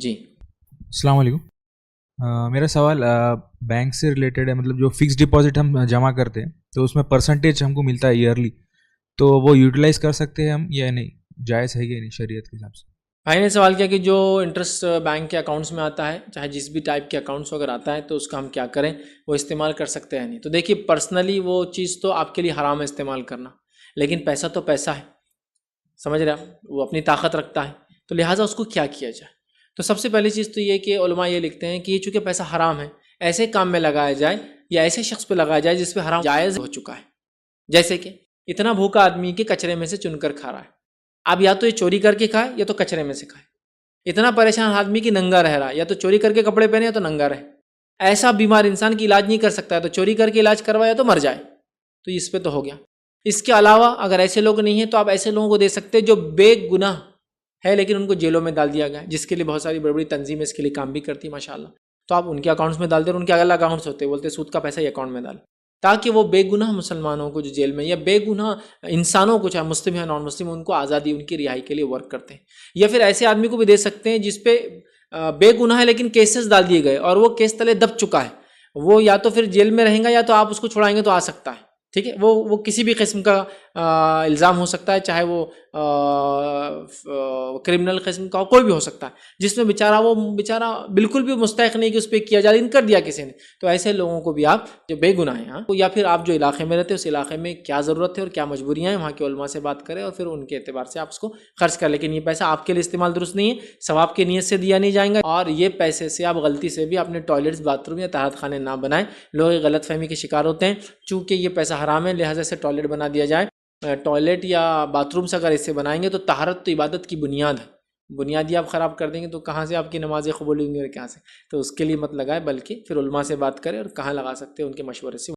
جی السلام علیکم. میرا سوال بینک سے ریلیٹڈ ہے. مطلب جو فکس ڈپازٹ ہم جمع کرتے ہیں تو اس میں پرسنٹیج ہم کو ملتا ہے ایئرلی, تو وہ یوٹیلائز کر سکتے ہیں ہم یا نہیں؟ جائز ہے کہ نہیں شریعت کے حساب سے؟ بھائی نے سوال کیا کہ جو انٹرسٹ بینک کے اکاؤنٹس میں آتا ہے, چاہے جس بھی ٹائپ کے اکاؤنٹس اگر آتا ہے, تو اس کا ہم کیا کریں, وہ استعمال کر سکتے ہیں نہیں؟ تو دیکھیے پرسنلی وہ چیز تو آپ کے لیے حرام ہے استعمال کرنا, لیکن پیسہ تو پیسہ ہے, سمجھ رہے آپ, وہ اپنی طاقت رکھتا ہے, تو لہٰذا اس کو کیا کیا جائے. تو سب سے پہلی چیز تو یہ کہ علماء یہ لکھتے ہیں کہ یہ چونکہ پیسہ حرام ہے, ایسے کام میں لگایا جائے یا ایسے شخص پہ لگایا جائے جس پہ حرام جائز ہو چکا ہے. جیسے کہ اتنا بھوکا آدمی کہ کچرے میں سے چن کر کھا رہا ہے, اب یا تو یہ چوری کر کے کھائے یا تو کچرے میں سے کھائے. اتنا پریشان آدمی کہ ننگا رہ رہا ہے, یا تو چوری کر کے کپڑے پہنے یا تو ننگا رہے. ایسا بیمار انسان کی علاج نہیں کر سکتا ہے, تو چوری کر کے علاج کروایا تو مر جائے, تو اس پہ تو ہو گیا. اس کے علاوہ اگر ایسے لوگ نہیں ہیں تو آپ ایسے لوگوں کو دے سکتے ہیں جو بے گناہ ہے لیکن ان کو جیلوں میں ڈال دیا گیا, جس کے لیے بہت ساری بڑی بڑی تنظیمیں اس کے لیے کام بھی کرتی ہیں ماشاء اللہ. تو آپ ان کے اکاؤنٹس میں ڈال دیں, اور ان کے الگ اکاؤنٹس ہوتے ہیں, بولتے ہیں سود کا پیسہ یہ اکاؤنٹ میں ڈال, تاکہ وہ بے گناہ مسلمانوں کو جو جیل میں, یا بے گناہ انسانوں کو, چاہے مسلم یا نان مسلم, ان کو آزادی, ان کی رہائی کے لیے ورک کرتے ہیں. یا پھر ایسے آدمی کو بھی دے سکتے ہیں جس پہ بے گناہ ہے لیکن کیسز ڈال دیے گئے اور وہ کیس تلے دب چکا ہے, وہ یا تو پھر جیل میں رہیں گا یا تو آپ اس کو چھڑائیں گے تو آ سکتا ہے. ٹھیک ہے, وہ کسی بھی قسم کا الزام ہو سکتا ہے, چاہے وہ کرمنل قسم کا کوئی بھی ہو سکتا ہے, جس میں وہ بیچارہ بالکل بھی مستحق نہیں کہ اس پہ کیا جائے, لیکن کر دیا کسی نے. تو ایسے لوگوں کو بھی آپ جو بے گناہ ہیں, یا پھر آپ جو علاقے میں رہتے ہیں اس علاقے میں کیا ضرورت ہے اور کیا مجبوریاں ہیں, وہاں کے علماء سے بات کریں اور پھر ان کے اعتبار سے آپ اس کو خرچ کریں. لیکن یہ پیسہ آپ کے لیے استعمال درست نہیں ہے, ثواب کی نیت سے دیا نہیں جائیں گا, اور یہ پیسے سے آپ غلطی سے بھی اپنے ٹوائلٹس, باتھ روم یا طہارت خانے نہ بنائیں. لوگ غلط فہمی کے شکار ہوتے ہیں, چونکہ یہ پیسہ حرام ہے لہٰذا سے ٹوائلٹ بنا دیا جائے. ٹوائلٹ یا باتھ روم سے اگر اسے بنائیں گے تو طہارت تو عبادت کی بنیاد ہے, بنیادی آپ خراب کر دیں گے تو کہاں سے آپ کی نمازیں قبول ہوں گی اور کہاں سے. تو اس کے لیے مت لگائے, بلکہ پھر علماء سے بات کریں اور کہاں لگا سکتے ہیں ان کے مشورے سے.